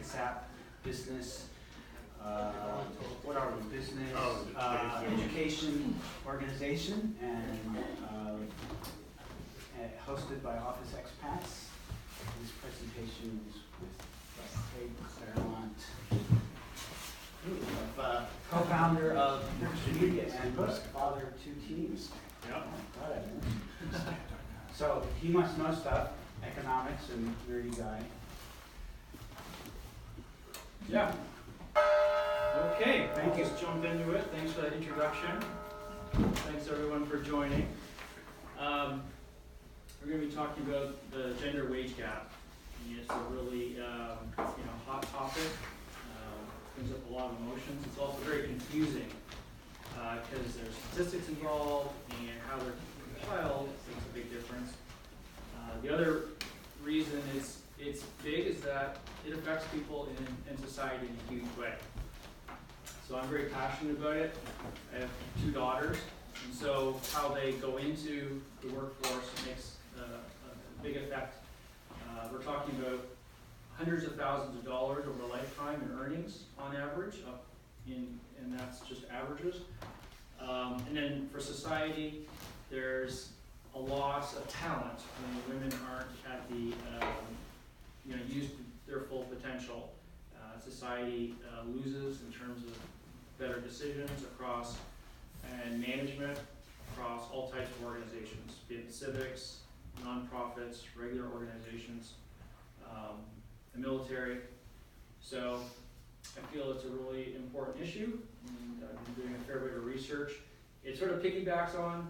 SAP business. What are we? Business education organization, and hosted by Office Expats. This presentation is with Craig Claremont, co-founder of Persists Media and father of 2 teams. Yep. So he must know stuff, economics and nerdy guy. Yeah. Okay, thank you. Let's jump into it. Thanks for that introduction. Thanks everyone for joining. We're going to be talking about the gender wage gap. And it's a really hot topic. Brings up a lot of emotions. It's also very confusing because there's statistics involved and how they're compiled makes a big difference. The other reason it's big is that it affects people in society in a huge way. So I'm very passionate about it. I have 2 daughters, and so how they go into the workforce makes a big effect. We're talking about hundreds of thousands of dollars over a lifetime in earnings on average, and that's just averages. And then for society, there's a loss of talent when women aren't at the use their full potential. Society loses in terms of better decisions across and management across all types of organizations, be it civics, nonprofits, regular organizations, the military. So I feel it's a really important issue, and I've been doing a fair bit of research. It sort of piggybacks on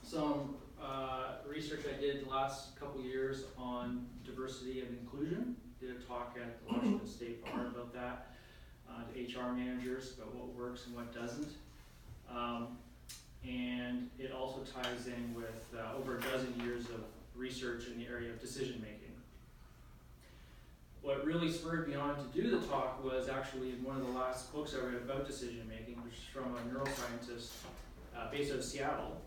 some research I did the last couple years on diversity and inclusion. Did a talk at the Washington State Bar about that, to HR managers about what works and what doesn't. And it also ties in with over a dozen years of research in the area of decision making. What really spurred me on to do the talk was actually in one of the last books I read about decision making, which is from a neuroscientist based out of Seattle.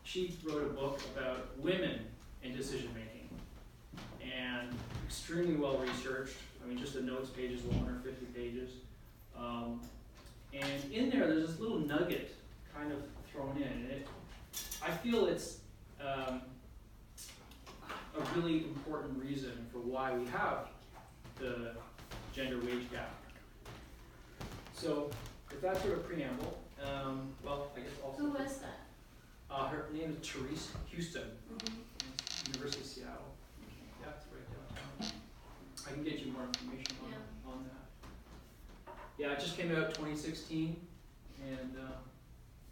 She wrote a book about women in decision making, and extremely well researched. I mean, just the notes page is 150 pages. And in there's this little nugget kind of thrown in. And I feel it's a really important reason for why we have the gender wage gap. So, with that sort of preamble, I guess also... Who was that? Her name is Therese Houston, University of Seattle. Yeah, it's right downtown. I can get you more information on that. Yeah, it just came out 2016, and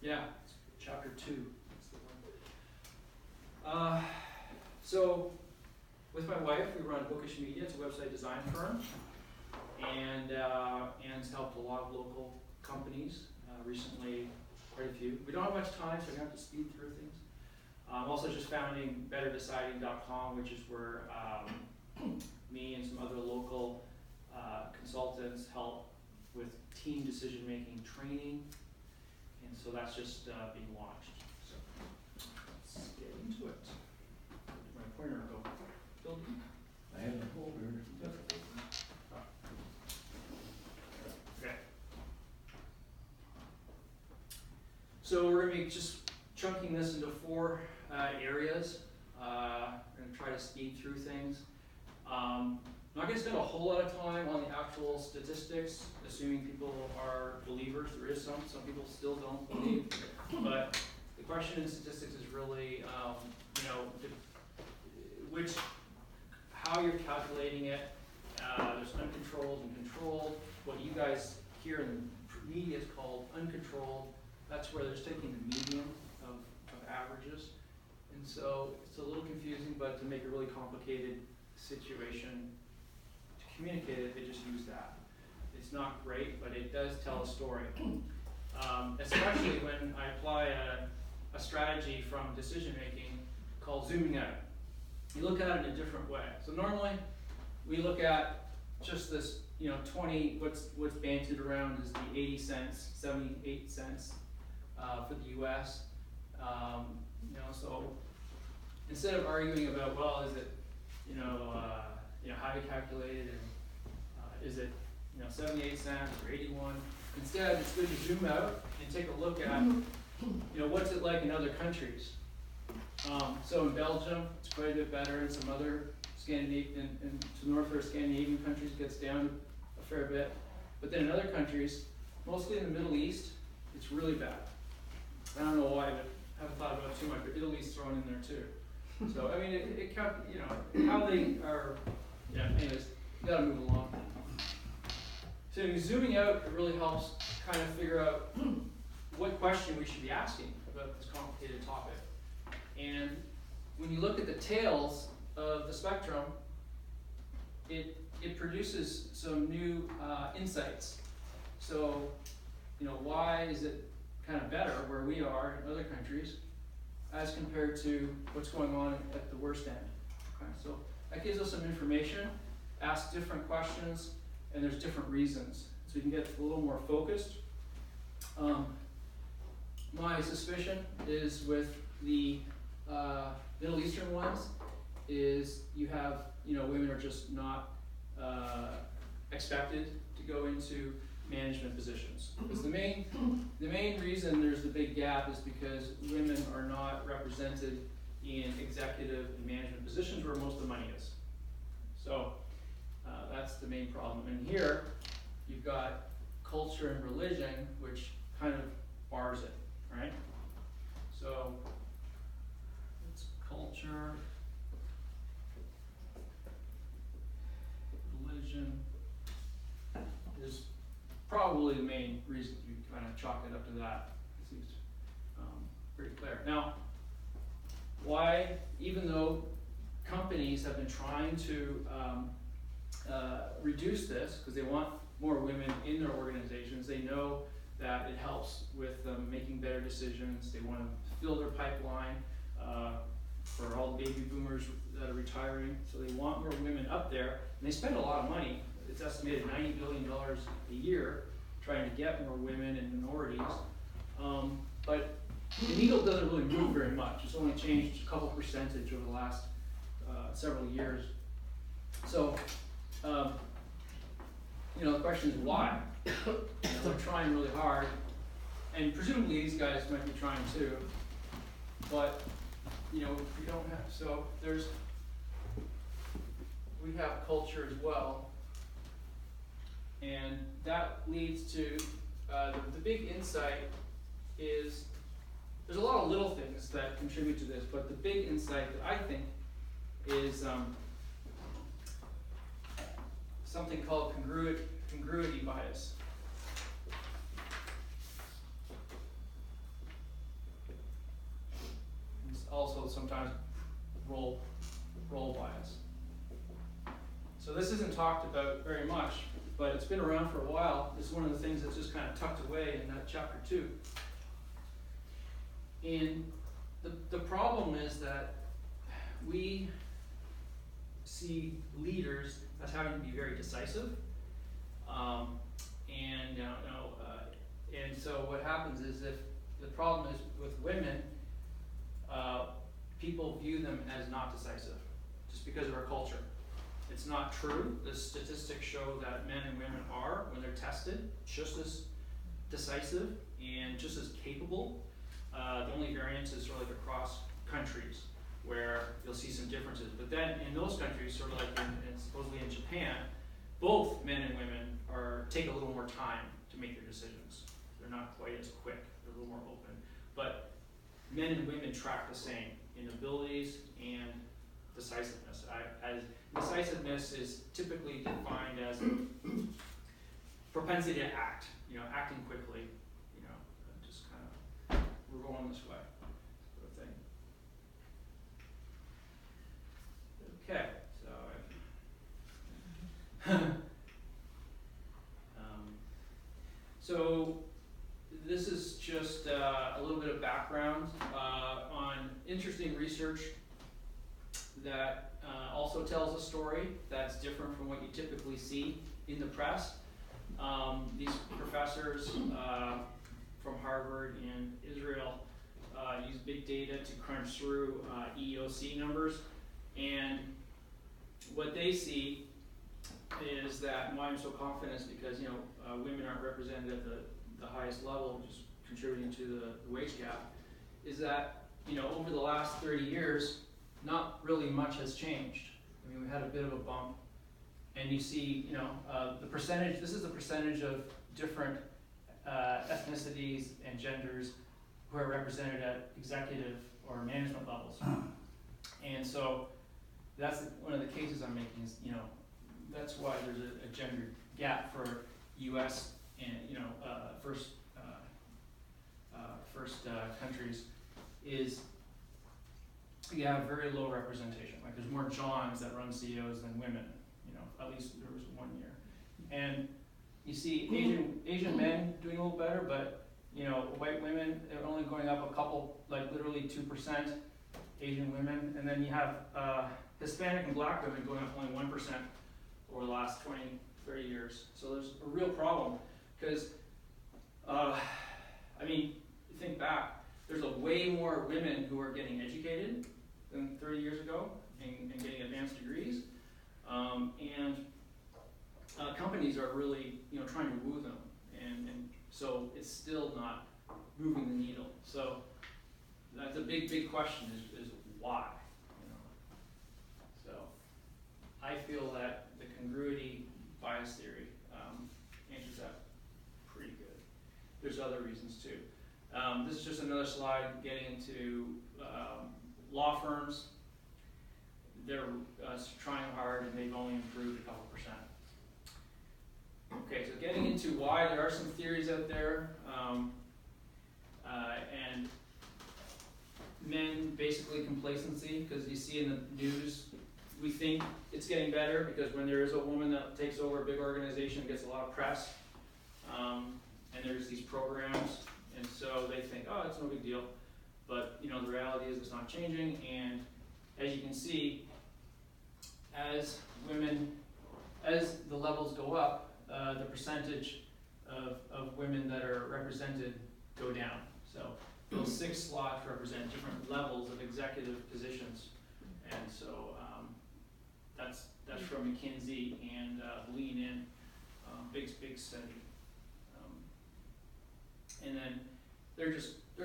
it's chapter 2. That's the one. So, with my wife, we run Bookish Media. It's a website design firm, and Anne's helped a lot of local companies recently. Quite a few. We don't have much time, so we have to speed through things. Also just founding betterdeciding.com, which is where me and some other local consultants help with team decision-making training. And so that's just being launched. So let's get into it. Where did my pointer go? Building. I have a folder. Okay. So we're going to be just chunking this into 4 areas. We're going to try to speed through things. I'm not going to spend a whole lot of time on the actual statistics, assuming people are believers. There is some people still don't believe. But the question in statistics is really, how you're calculating it. There's uncontrolled and controlled. What you guys here in the media is called uncontrolled. That's where they're just taking the median of averages. And so it's a little confusing, but to make a really complicated situation to communicate it, they just use that. It's not great, but it does tell a story. Especially when I apply a strategy from decision making called zooming out. You look at it in a different way. So normally we look at just this, 20, what's banted around is the 80 cents, 78 cents for the US. So instead of arguing about, well, is it, how you calculate it and 78 cents or 81. Instead, it's good to zoom out and take a look at, what's it like in other countries. So in Belgium, it's quite a bit better. In some other Scandinavian, and some northwest Scandinavian countries, it gets down a fair bit. But then in other countries, mostly in the Middle East, it's really bad. I don't know why, but I haven't thought about it too much, but Italy's thrown in there too. So, I mean, it how they are, anyways, you gotta move along. So zooming out, it really helps kind of figure out what question we should be asking about this complicated topic. And when you look at the tails of the spectrum, it produces some new insights. So, why is it kind of better where we are in other countries as compared to what's going on at the worst end? Okay, so that gives us some information, ask different questions, and there's different reasons. So we can get a little more focused. My suspicion is with the Middle Eastern ones is you have, women are just not expected to go into management positions. Because the main reason there's the big gap is because women are not represented in executive and management positions where most of the money is. So that's the main problem. And here you've got culture and religion, which kind of bars it, right? So it's culture, religion is probably the main reason. You kind of chalk it up to that. It seems pretty clear. Now, why, even though companies have been trying to reduce this, because they want more women in their organizations, they know that it helps with them making better decisions. They want to fill their pipeline for all the baby boomers that are retiring. So they want more women up there, and they spend a lot of money. It's estimated $90 billion a year trying to get more women and minorities. But the needle doesn't really move very much. It's only changed a couple percentage over the last several years. So, the question is why? They're trying really hard, and presumably these guys might be trying too. But we don't have. So we have culture as well, and that leads to the big insight is there's a lot of little things that contribute to this, but the big insight that I think is something called congruity bias. It's also sometimes role bias. So this isn't talked about very much, but it's been around for a while. This is one of the things that's just kind of tucked away in that chapter 2. And the problem is that we see leaders as having to be very decisive, and so what happens is if the problem is with women, people view them as not decisive, just because of our culture. It's not true. The statistics show that men and women are, when they're tested, just as decisive and just as capable. The only variance is sort of like across countries, where you'll see some differences. But then in those countries, sort of like in supposedly in Japan, both men and women take a little more time to make their decisions. They're not quite as quick. They're a little more open. But men and women track the same in abilities and decisiveness. Decisiveness is typically defined as propensity to act, acting quickly, just kind of, we're going this way, sort of thing. Okay, so this is just a little bit of background on interesting research that also tells a story that's different from what you typically see in the press. These professors from Harvard and Israel use big data to crunch through EEOC numbers, and what they see is that, and why I'm so confident is because, women aren't represented at the highest level, which is contributing to the wage gap, is that, over the last 30 years, not really much has changed. I mean, we had a bit of a bump, and you see, the percentage, this is the percentage of different ethnicities and genders who are represented at executive or management levels. And so that's one of the cases I'm making is, that's why there's a gender gap for U.S. and, first countries is you have very low representation. Like there's more Johns that run CEOs than women, at least there was 1 year. And you see Asian men doing a little better, but white women, they're only going up a couple, like literally 2%, Asian women. And then you have Hispanic and black women going up only 1% over the last 20, 30 years. So there's a real problem because, think back, there's a way more women who are getting educated than 30 years ago and getting advanced degrees. Companies are really, trying to woo them. And so it's still not moving the needle. So that's a big question is why, So I feel that the congruity bias theory answers that pretty good. There's other reasons too. This is just another slide getting into law firms. They're trying hard and they've only improved a couple percent. Okay, so getting into why, there are some theories out there, and men, basically complacency, because you see in the news, we think it's getting better because when there is a woman that takes over a big organization, gets a lot of press, and there's these programs, and so they think, oh, it's no big deal, but the reality is it's not changing, and as you can see, as the levels go up, the percentage of women that are represented go down. So those 6 slots represent different levels of executive positions, and so that's from McKinsey and Lean In, big study. And then they're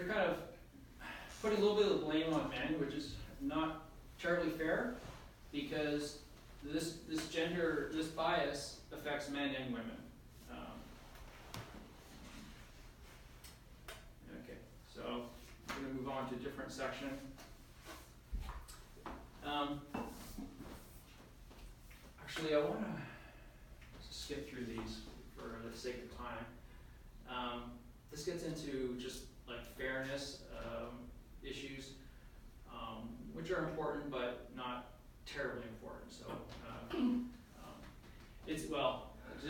kind of putting a little bit of the blame on men, which is not terribly fair, because this bias affects men and women. Okay, so I'm going to move on to a different section. Actually, I want to skip through these for the sake of time. This gets into just like fairness issues, which are important but not terribly important. So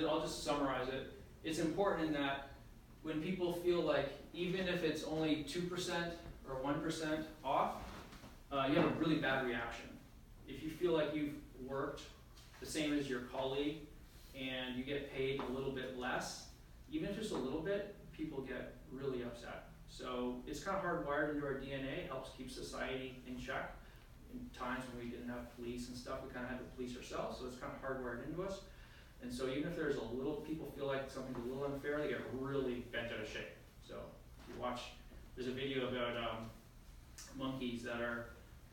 I'll just summarize it. It's important in that when people feel like, even if it's only 2% or 1% off, you have a really bad reaction. If you feel like you've worked the same as your colleague and you get paid a little bit less, even if just a little bit, people get really upset. So it's kind of hardwired into our DNA. It helps keep society in check. In times when we didn't have police and stuff, we kind of had to police ourselves, so it's kind of hardwired into us. And so even if there's people feel like something's a little unfair, they get really bent out of shape. So if you watch, there's a video about monkeys that are,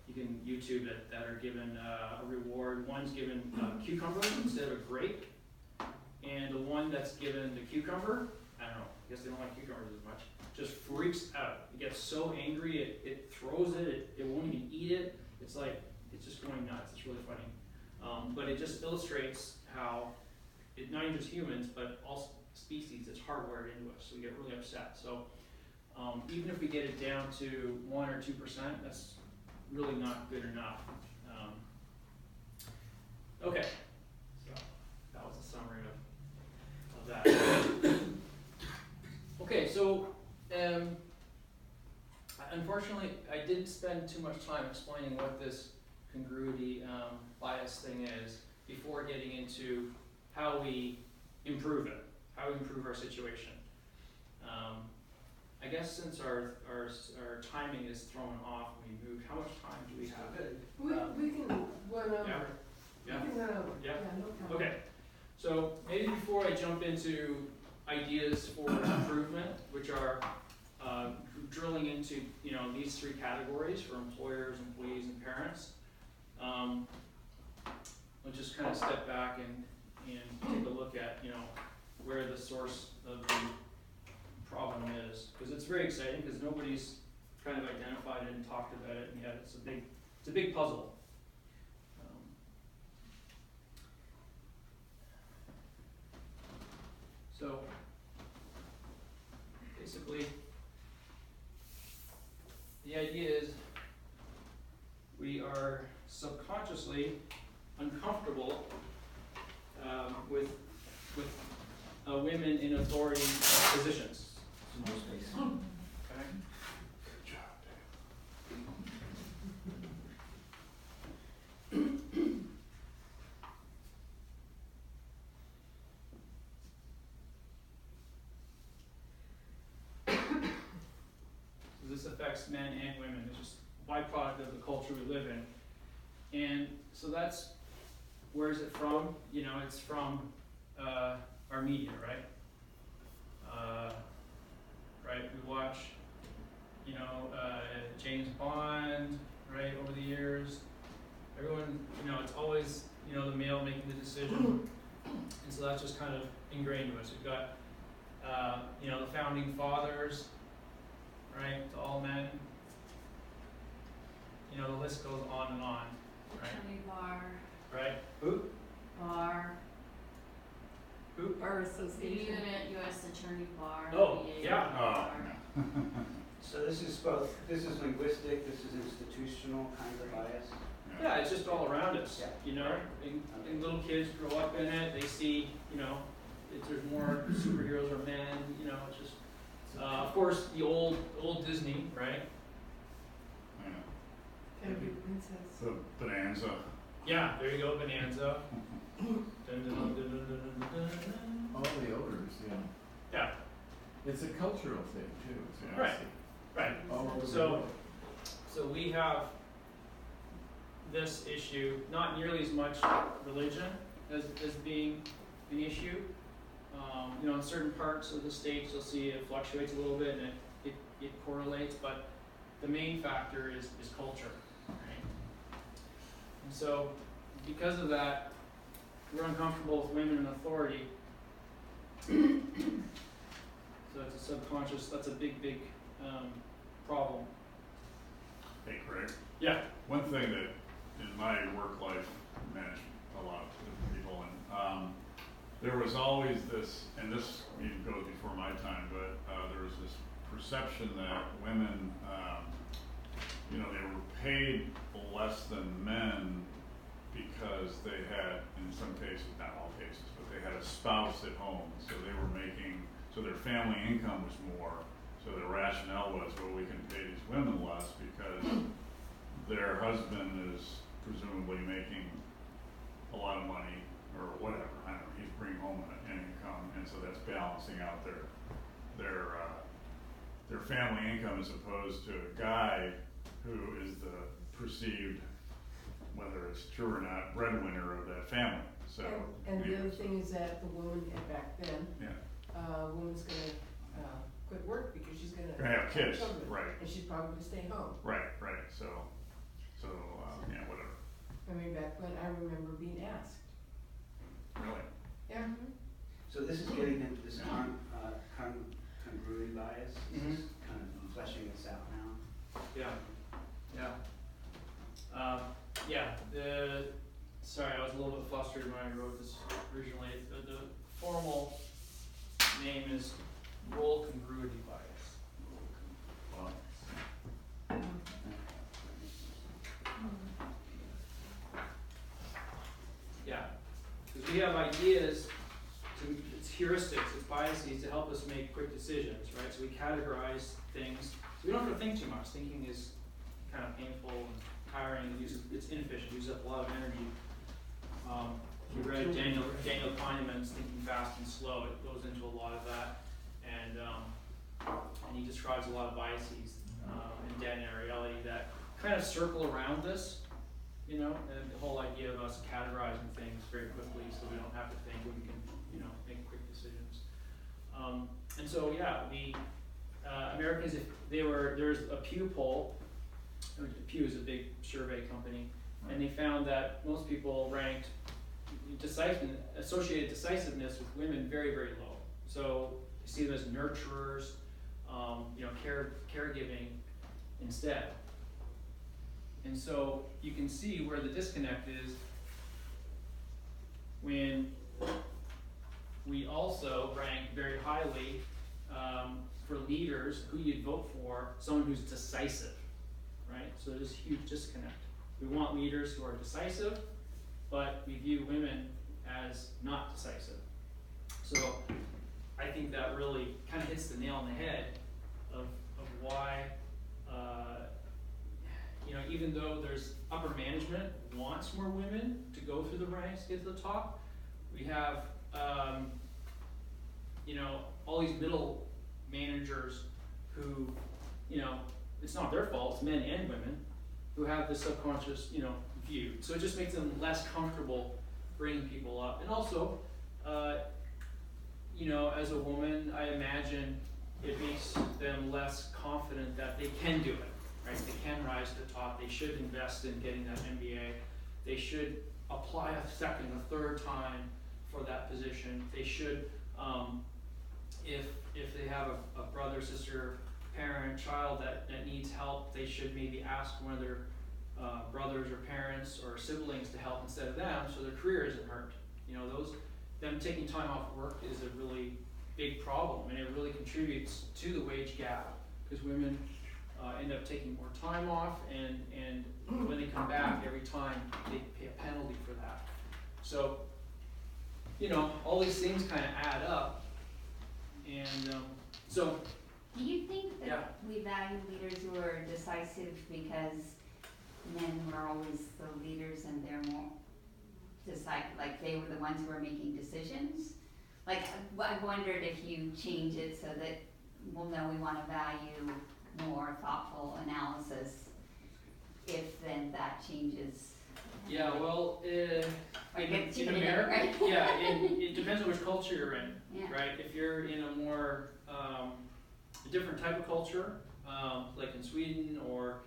you can YouTube it, that are given a reward. One's given cucumbers instead of a grape, and the one that's given the cucumber, I don't know, I guess they don't like cucumbers as much, just freaks out. It gets so angry, it throws it, it won't even eat it. It's like, it's just going nuts. It's really funny. But it just illustrates how, not even just humans, but all species, it's hardwired into us, so we get really upset. So even if we get it down to 1 or 2%, that's really not good enough. Okay, so that was a summary of that. Okay, so unfortunately, I didn't spend too much time explaining what this congruity bias thing is before getting into how we improve it, how we improve our situation. I guess since our timing is thrown off, we moved. How much time do we have? We can run over. Yeah. We can run over. Yeah. No problem. Okay. So maybe before I jump into ideas for improvement, which are drilling into these three categories for employers, employees, and parents, I'll just kind of step back and take a look at where the source of the problem is, because it's very exciting because nobody's kind of identified it and talked about it, and yet it's a big puzzle. So basically, the idea is we are subconsciously uncomfortable with women in authority positions. No space. Okay. Good job, So this affects men and women. It's just a byproduct of the culture we live in. And so that's, where is it from? It's from our media, right? Right, we watch, James Bond, right, over the years. Everyone, it's always, the male making the decision. And so that's just kind of ingrained to us. We've got, the founding fathers, right, to all men. The list goes on and on, right? Attorney bar. Right? Who? Bar. Who? Bar Association. The U.S. Attorney Bar. Oh, VA yeah. bar. So this is linguistic, this is institutional kinds of bias. Yeah, it's just all around us, Yeah. and little kids grow up in it, they see, if there's more superheroes or men, it's just, of course, the old Disney, right? Yeah. Princess. The Bonanza. Yeah, there you go, Bonanza. Dun, dun, dun, dun, dun, dun, dun, dun. All the odors, yeah. Yeah, It's a cultural thing too. So Yeah. Right. right. All over the So- world. So we have this issue, not nearly as much religion as being an issue. In certain parts of the states, you'll see it fluctuates a little bit and it correlates, but the main factor is culture, right? And so because of that, we're uncomfortable with women in authority. So it's a subconscious, that's a big problem. Hey, Craig. Yeah. One thing that in my work life, managed a lot of different people, and there was always this, and this even goes before my time, but there was this perception that women, they were paid less than men because they had, in some cases, not all cases, but they had a spouse at home, so they were making, so their family income was more. So the rationale was, well, we can pay these women less because their husband is presumably making a lot of money or whatever. I don't know. He's bringing home an income, and so that's balancing out their family income as opposed to a guy who is the perceived, whether it's true or not, breadwinner of that family. So And the other thing is that the woman back then, yeah, woman's gonna quit work because she's gonna have kids, children, right? and she's probably gonna stay home. Right. So yeah, whatever. I mean, back when I remember being asked. Really. Yeah. So this is getting into this congruity bias, this is kind of fleshing this out now. Yeah. Sorry, I was a little bit flustered when I wrote this originally. The formal name is role congruity bias. Wow. Yeah, because we have ideas, it's heuristics, it's biases to help us make quick decisions, right? So we categorize things. So we don't have to think too much. Thinking is kind of painful and tiring. It's inefficient. Uses up a lot of energy. We read Daniel Kahneman's Thinking Fast and Slow. It goes into a lot of that, and he describes a lot of biases, and Dan and Ariely that kind of circle around this. you know, and the whole idea of us categorizing things very quickly so we don't have to think, we can, you know, make quick decisions. And so, yeah, the Americans, if they were, there's a Pew poll. Pew is a big survey company, and they found that most people ranked associated decisiveness with women very, very low. So they see them as nurturers, you know, caregiving instead. And so you can see where the disconnect is when we also rank very highly for leaders who you'd vote for, someone who's decisive, right? So there's a huge disconnect. We want leaders who are decisive, but we view women as not decisive. So I think that really kind of hits the nail on the head of why, you know, even though there's upper management wants more women to go through the ranks, get to the top, we have, you know, all these middle managers who, you know, it's not their fault, it's men and women, who have this subconscious, you know, view. So it just makes them less comfortable bringing people up. And also, you know, as a woman, I imagine it makes them less confident that they can do it, right? They can rise to the top. They should invest in getting that MBA. They should apply a second, a third time for that position. They should, if they have a brother, sister, parent, child that needs help, they should maybe ask one of their brothers or parents or siblings to help instead of them, so their career isn't hurt. You know, them taking time off work is a really big problem, and it really contributes to the wage gap, because women end up taking more time off, and when they come back, every time they pay a penalty for that. So, you know, all these things kind of add up, and so. Do you think that Yeah. we value leaders who are decisive because men were always the leaders and they're more like they were the ones who were making decisions? Like, I wondered if you change it so that, well, no, we want to value more thoughtful analysis, if then that changes. Yeah, well, Like in it's cheating, America, right? yeah, it depends on which culture you're in, Yeah. right? If you're in a more a different type of culture, like in Sweden, or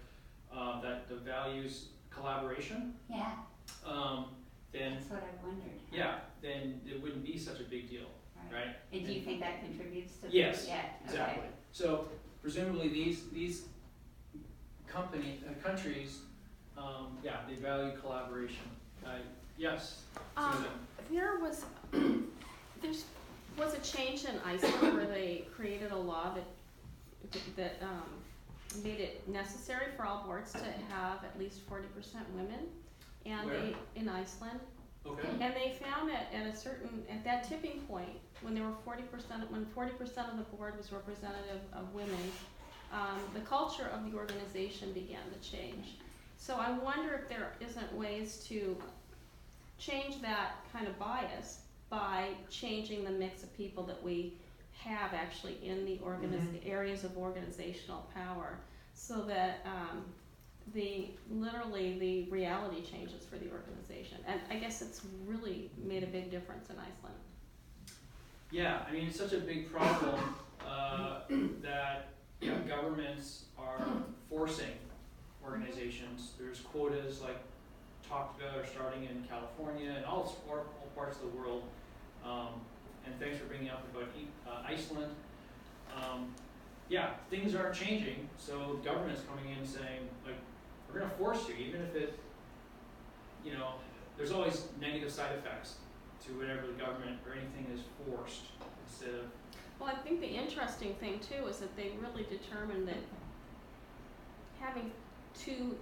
that values collaboration, Yeah, then that's what I wondered. yeah, then it wouldn't be such a big deal, right? And do you think that contributes to? Yes, Yeah, exactly. okay. So presumably these countries, yeah, they value collaboration. Yes, Susan. There was a change in Iceland where they created a law that made it necessary for all boards to have at least 40% women, and Where? in Iceland, Okay. and they found that at that tipping point, when 40% of the board was representative of women, the culture of the organization began to change. So I wonder if there isn't ways to change that kind of bias by changing the mix of people that we have actually in the areas of organizational power, so that the reality changes for the organization. And I guess it's really made a big difference in Iceland. Yeah, I mean, it's such a big problem that, you know, governments are forcing organizations. There's quotas like talked about are starting in California and all parts of the world. And thanks for bringing up about Iceland. Yeah, things are changing, so the government's coming in saying, like, we're going to force you, even if it, you know, there's always negative side effects to whatever the government or anything is forced instead of. Well, I think the interesting thing too is that they really determined that having 2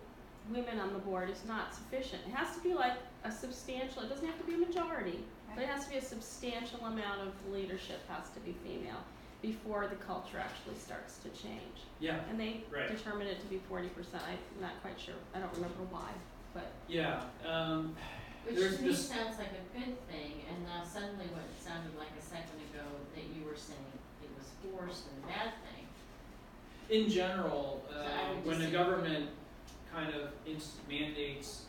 women on the board is not sufficient. It has to be like a substantial, it doesn't have to be a majority, but it has to be a substantial amount of leadership has to be female before the culture actually starts to change. Yeah. And they Right. determined it to be 40%. I'm not quite sure. I don't remember why, but. Yeah. Which There's to me this. sounds like a good thing, and now suddenly what it sounded like a second ago that you were saying it was forced and a bad thing. In general, So I would when just the say- government kind of mandates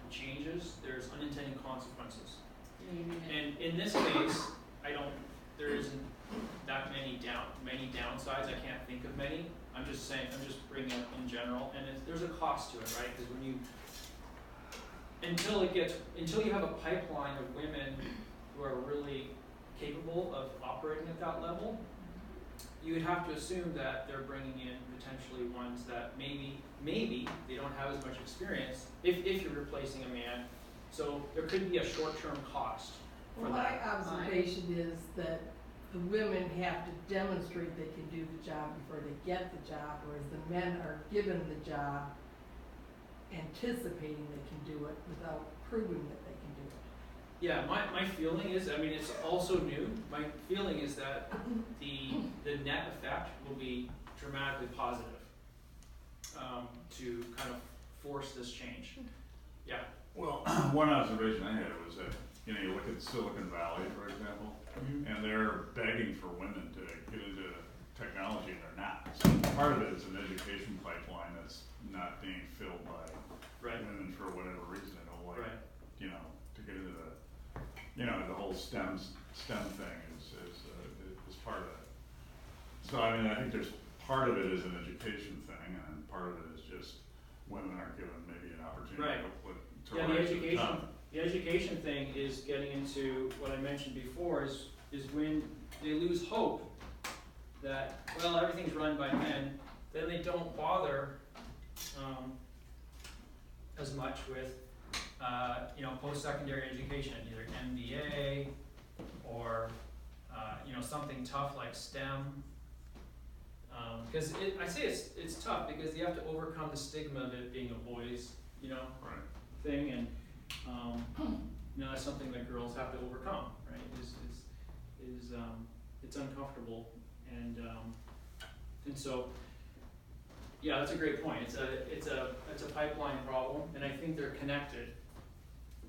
changes, there's unintended consequences. Maybe. And in this case, there isn't that many downsides, I can't think of many. I'm just bringing it in general, and there's a cost to it, right? Because until you have a pipeline of women who are really capable of operating at that level, you would have to assume that they're bringing in potentially ones that maybe they don't have as much experience if you're replacing a man. So there could be a short-term cost for Well, that. my observation is that the women have to demonstrate they can do the job before they get the job, whereas the men are given the job anticipating they can do it without proving that they can do it. Yeah, my feeling is, I mean, it's also new. My feeling is that the net effect will be dramatically positive to kind of force this change. Yeah. Well, one observation I had was that, you know, you look at Silicon Valley, for example, and they're begging for women to get into technology, and they're not. So part of it is an education pipeline that's not being filled by women for whatever reason. You know, to get into the whole STEM thing is part of it. So I mean, I think there's part of it is an education thing, and part of it is just women aren't given maybe an opportunity to rise to the top. The education thing is getting into what I mentioned before is when they lose hope that, well, everything's run by men, then they don't bother as much with post-secondary education, either MBA or something tough like STEM. Because I say it's tough because you have to overcome the stigma of it being a boys, thing, and that's something that girls have to overcome, right? It's uncomfortable, and so yeah, that's a great point. It's a pipeline problem, and I think they're connected,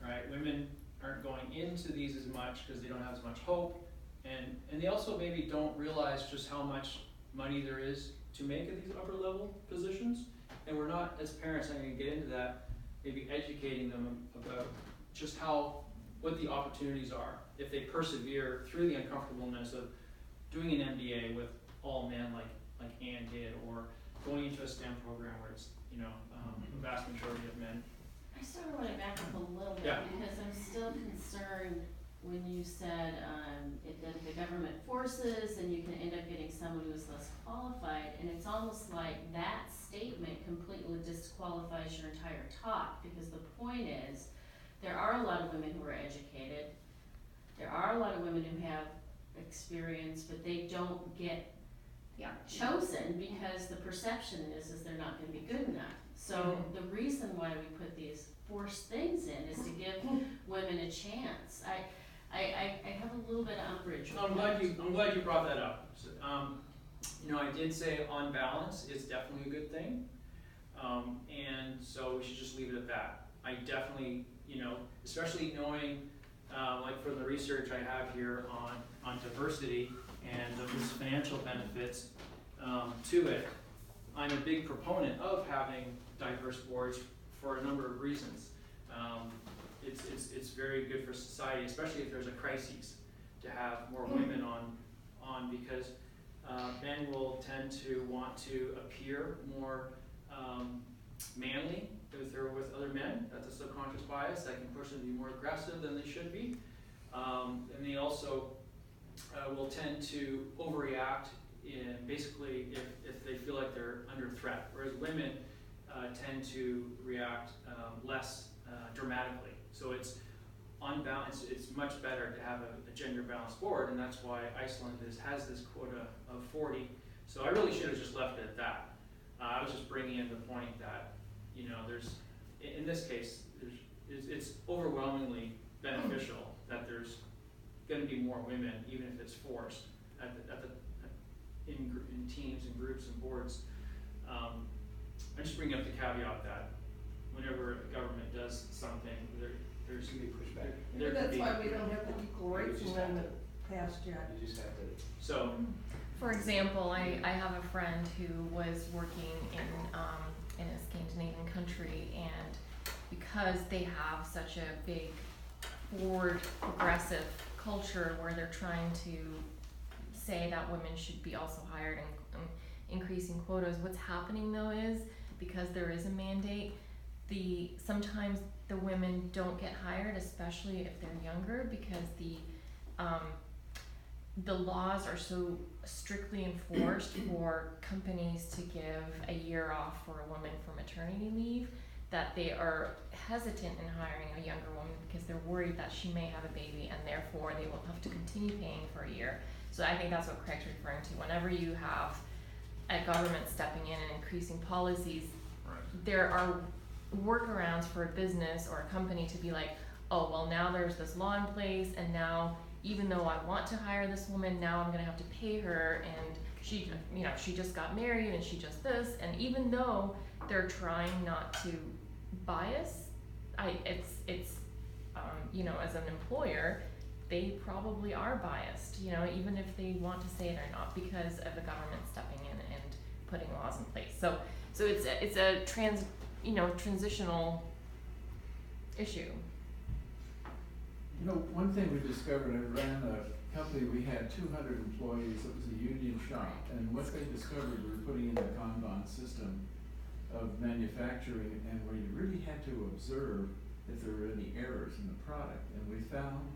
right? Women aren't going into these as much because they don't have as much hope, and they also maybe don't realize just how much money there is to make at these upper level positions, and we're not, as parents, I'm going to get into that, maybe educating them about just what the opportunities are if they persevere through the uncomfortableness of doing an MBA with all men like Ann did, or going into a STEM program where it's a vast majority of men. I sort of want to back up a little bit because I'm still concerned when you said that the government forces and you can end up getting someone who's less qualified, and it's almost like that statement completely disqualifies your entire talk, because the point is there are a lot of women who are educated, there are a lot of women who have experience, but they don't get chosen because the perception is they're not going to be good enough. So the reason why we put these forced things in is to give women a chance. I have a little bit of umbrage with I'm glad you brought that up. So, I did say on balance, it's definitely a good thing, and so we should just leave it at that. I definitely, especially knowing, like for the research I have here on diversity and those financial benefits to it, I'm a big proponent of having diverse boards for a number of reasons. It's very good for society, especially if there's a crisis, to have more women on because men will tend to want to appear more manly if they're with other men. That's a subconscious bias that can push them to be more aggressive than they should be. And they also will tend to overreact basically if they feel like they're under threat, whereas women tend to react less dramatically. So it's on balance, it's much better to have a gender balanced board, and that's why Iceland has this quota of 40. So I really should have just left it at that. I was just bringing in the point that, there's, in this case, it's overwhelmingly beneficial that there's going to be more women, even if it's forced, in teams and groups and boards. I'm just bringing up the caveat that whenever a government does something, there's going to be pushback. That's why we don't have the equal rights amendment passed yet. You just have to. So, for example, I have a friend who was working in a Scandinavian country, and because they have such a big forward progressive culture where they're trying to say that women should be also hired and increasing quotas. What's happening though is, because there is a mandate, sometimes the women don't get hired, especially if they're younger, because the laws are so strictly enforced for companies to give a year off for a woman for maternity leave, that they are hesitant in hiring a younger woman because they're worried that she may have a baby and therefore they will have to continue paying for a year. So I think that's what Craig's referring to. Whenever you have a government stepping in and increasing policies, there are workarounds for a business or a company to be like, oh, well, now there's this law in place, and now even though I want to hire this woman, now I'm gonna have to pay her, and she just got married and she just this, and even though they're trying not to bias, as an employer, they probably are biased, even if they want to say it or not, because of the government stepping in and putting laws in place. So it's a transitional issue. One thing we discovered, I ran a company, we had 200 employees, it was a union shop, and what they discovered, we were putting in the Kanban system of manufacturing, and where you really had to observe if there were any errors in the product, and they found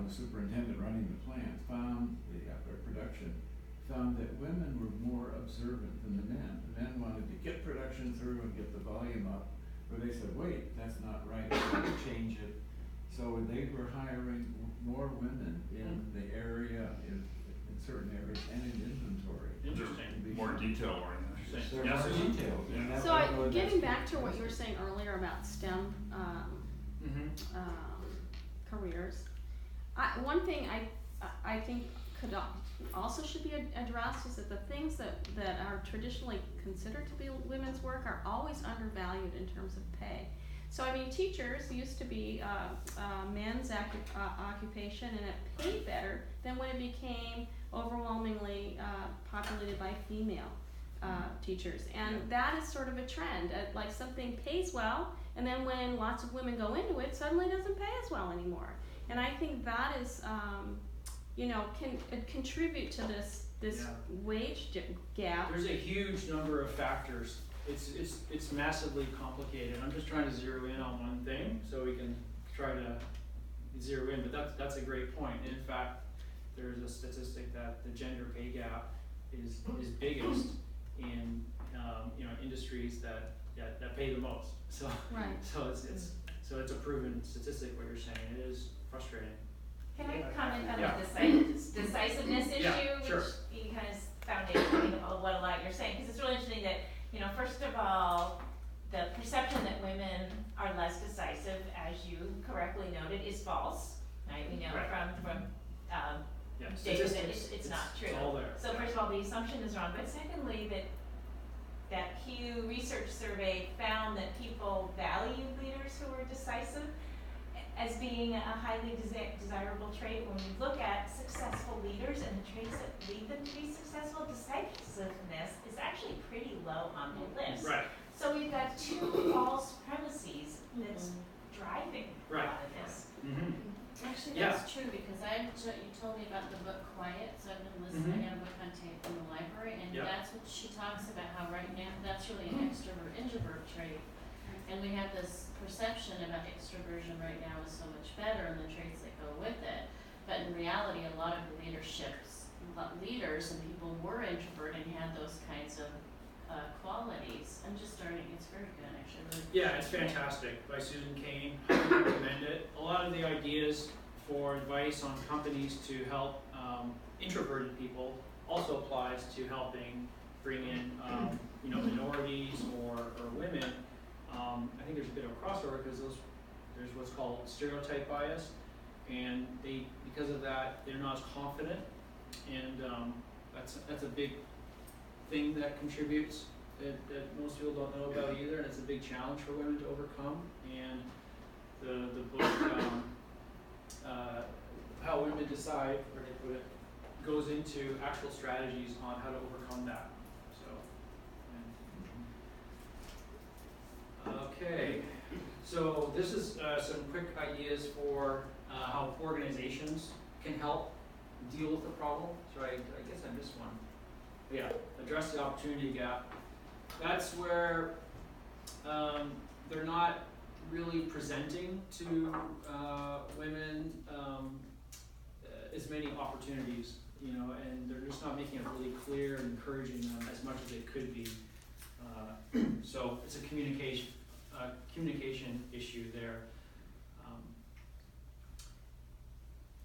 the superintendent running the plant, found the production, found that women were more observant than the men. The men wanted to get production through and get the volume up, where they said, wait, that's not right, we have to change it. So they were hiring more women in the area, in certain areas, and in inventory. Interesting. More detail oriented. They're Yes, more Susan? detailed. and that- So getting back to what you were saying earlier about STEM careers, one thing I think also should be addressed is that the things that are traditionally considered to be women's work are always undervalued in terms of pay. So teachers used to be a men's occupation, and it paid better than when it became overwhelmingly populated by female teachers. And that is sort of a trend. Like something pays well, and then when lots of women go into it, suddenly it doesn't pay as well anymore. And I think that is, can contribute to this wage gap. There's a huge number of factors. It's massively complicated. I'm just trying to zero in on one thing so we can try to zero in, but that's a great point. In fact, there's a statistic that the gender pay gap is biggest in industries that pay the most. So Right. so it's a proven statistic what you're saying. It is frustrating. Can I comment on Yeah. the decisiveness issue, Yeah, sure. which you kind of foundation of what a lot you're saying, because it's really interesting that, first of all, the perception that women are less decisive, as you correctly noted, is false, right? We know Right. from Yeah, data that statistics, it's not true. It's all there. So first of all, the assumption is wrong, but secondly, that Pew Research survey found that people value leaders who are decisive as being a highly desirable trait. When we look at successful leaders and the traits that lead them to be successful, decisiveness is actually pretty low on the list. Right. So we've got two false premises that's driving a Right. lot of this. Actually, Yeah. that's true, because you told me about the book Quiet, so I've been listening. I have a book on tape from the library, and Yeah. that's what she talks about, how right now, that's really an extrovert-introvert trait. And we have this perception about extroversion right now is so much better and the traits that go with it. But in reality, a lot of the leaders and people were introverted and had those kinds of qualities. I'm just starting, it's very good, actually. Really Yeah, it's fantastic, by Susan Kane. I recommend it. A lot of the ideas for advice on companies to help introverted people also applies to helping bring in minorities or women. I think there's a bit of a crossover because there's what's called stereotype bias, and because of that they're not as confident, and that's a big thing that contributes that most people don't know about either, and it's a big challenge for women to overcome. And the book How Women Decide, where they put it, goes into actual strategies on how to overcome that. So Okay, so this is some quick ideas for how organizations can help deal with the problem. So I guess I missed one. But yeah, address the opportunity gap. That's where they're not really presenting to women as many opportunities, you know, and they're just not making it really clear and encouraging them as much as it could be. So it's a communication issue there.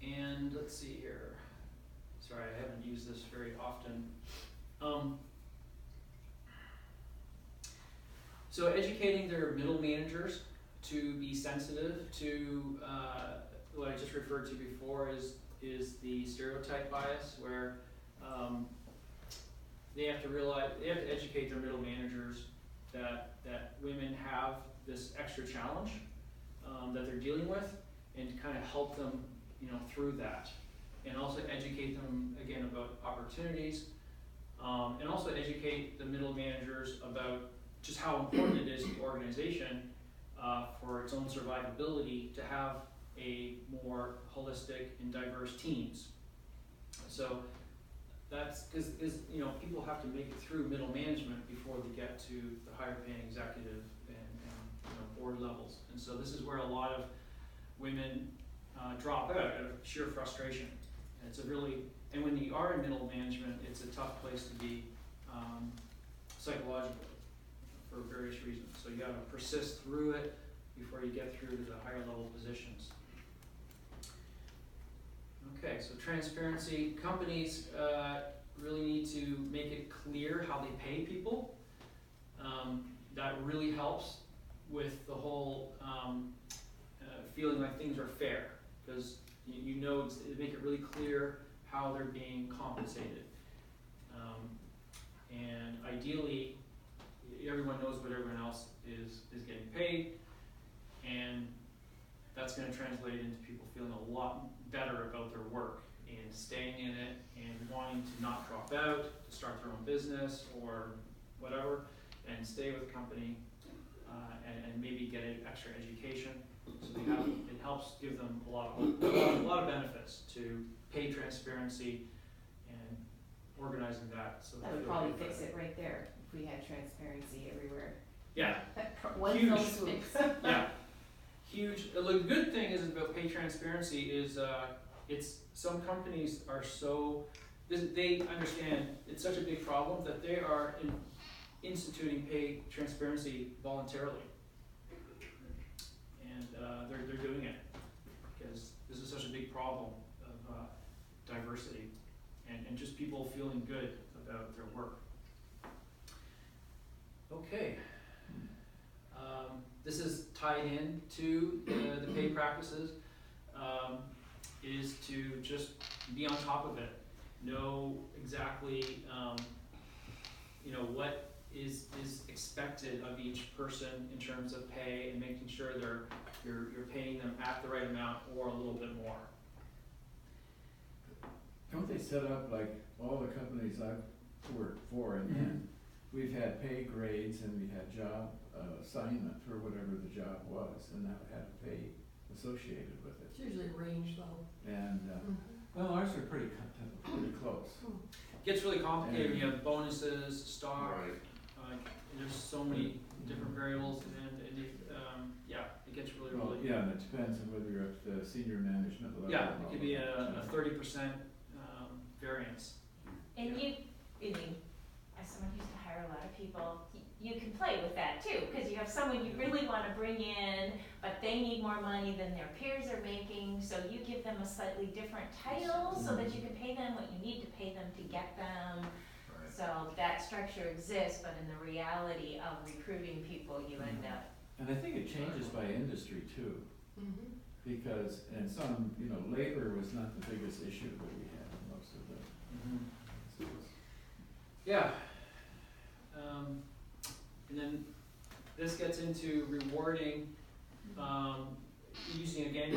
And let's see here. Sorry, I haven't used this very often. So educating their middle managers to be sensitive to what I just referred to before is the stereotype bias, where they have to educate their middle managers that women have this extra challenge that they're dealing with, and to kind of help them, you know, through that, and also educate them again about opportunities, and also educate the middle managers about just how important it is to the organization for its own survivability to have a more holistic and diverse teams. So that's because you know, people have to make it through middle management before they get to the higher paying executive and you know, board levels. And so this is where a lot of women drop out of sheer frustration. And it's a really, and when you are in middle management, it's a tough place to be psychologically for various reasons. So you gotta persist through it before you get through to the higher level positions. Okay, so transparency. Companies really need to make it clear how they pay people. That really helps with the whole feeling like things are fair, because you know, make it really clear how they're being compensated. And ideally, everyone knows what everyone else is getting paid, and that's going to translate into people feeling a lot better about their work and staying in it and wanting to not drop out, to start their own business or whatever, and stay with the company and maybe get an extra education. So it helps give them a lot of benefits to pay transparency and organizing that. So That would probably fix it right there, if we had transparency everywhere. Yeah. One Huge. fell swoop. Yeah. Huge. The good thing is about pay transparency is it's some companies are so they understand it's such a big problem that they are instituting pay transparency voluntarily, and they're doing it because this is such a big problem of diversity and just people feeling good about their work. Okay. This is tied in to the pay practices, is to just be on top of it. Know exactly, you know, what is expected of each person in terms of pay, and making sure you're paying them at the right amount or a little bit more. Don't they set up, like, all the companies I've worked for, and then we've had pay grades and we had job assignment for whatever the job was, and that had a pay associated with it. It's usually range though. And, well, ours are pretty close. It gets really complicated when you have bonuses, stock, there's so many different variables, and yeah, it gets really, Well, really. yeah, and it depends on whether you're at the senior management level. Yeah, and it all could be that. a 30% variance. And I mean, as someone who used to hire a lot of people, you can play with that too, because you have someone you really want to bring in, but they need more money than their peers are making, so you give them a slightly different title so that you can pay them what you need to pay them to get them. So that structure exists, but in the reality of recruiting people, you end up. And I think it changes by industry too, because in some, you know, labor was not the biggest issue that we had in most of the schools. Yeah. And then this gets into rewarding, using again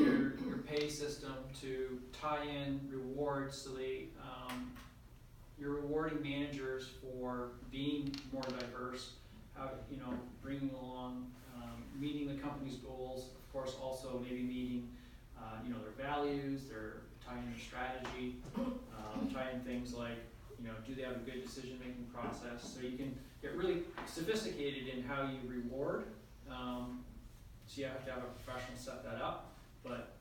your pay system to tie in rewards, so you're rewarding managers for being more diverse, how, bringing along, meeting the company's goals, of course, also maybe meeting, their values, tying their strategy, tying things like, do they have a good decision-making process? So you can get really sophisticated in how you reward. So you have to have a professional set that up, but,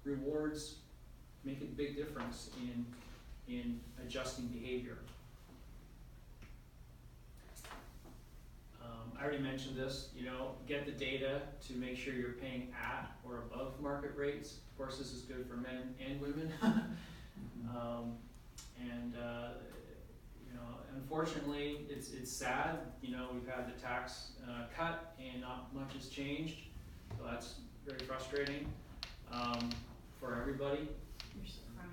rewards make a big difference in adjusting behavior. I already mentioned this, get the data to make sure you're paying at or above market rates. Of course, this is good for men and women. Unfortunately, it's sad, we've had the tax cut and not much has changed, so that's very frustrating for everybody. You're surprised.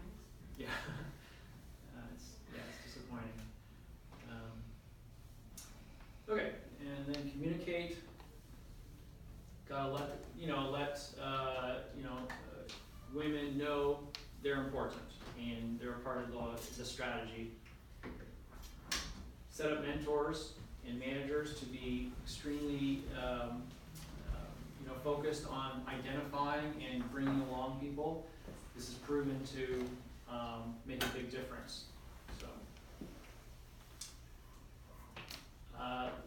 Yeah, it's disappointing. Okay, and then communicate. Gotta let women know they're important and they're a part of the strategy. Set up mentors and managers to be extremely focused on identifying and bringing along people. This is proven to make a big difference. So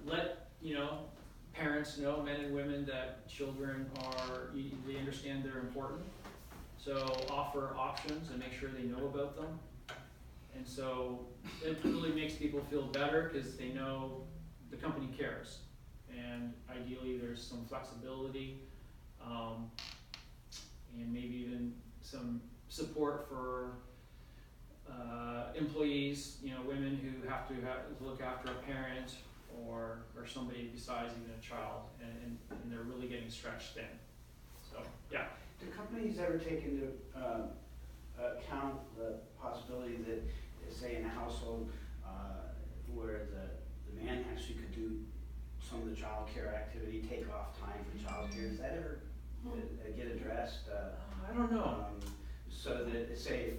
let parents know, men and women, that children they understand they're important. So offer options and make sure they know about them. And so it really makes people feel better because they know the company cares. And ideally there's some flexibility and maybe even some support for employees, women who have to look after a parent or somebody besides even a child, and they're really getting stretched thin. So, yeah. Do companies ever take into account the possibility that, say, in a household where the man actually could do some of the child care activity, take off time for child care? Does that ever get addressed? I don't know. So that, say,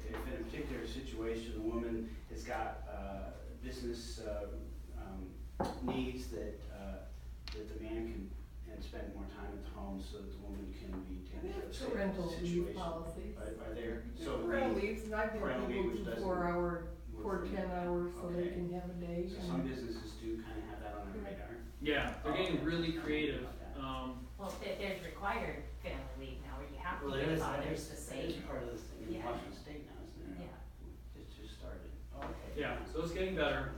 if in a particular situation the woman has got business needs that the man can spend more time at the home, so that the woman can be taken care of. Say, Parental leave situation. policies. Are there, so Parental leaves, and I've parental got leave people doesn't do 4 hour, work for 10 them. hours, so they Okay. can have a day. So some businesses do kind of have that on their radar. Yeah, they're getting really creative. Well, there's required family leave now, where you have to Well, give that fathers is the same. part of this thing in Yeah. Washington State now, isn't it? Yeah. It's just started. Oh, okay. Yeah, so it's getting better.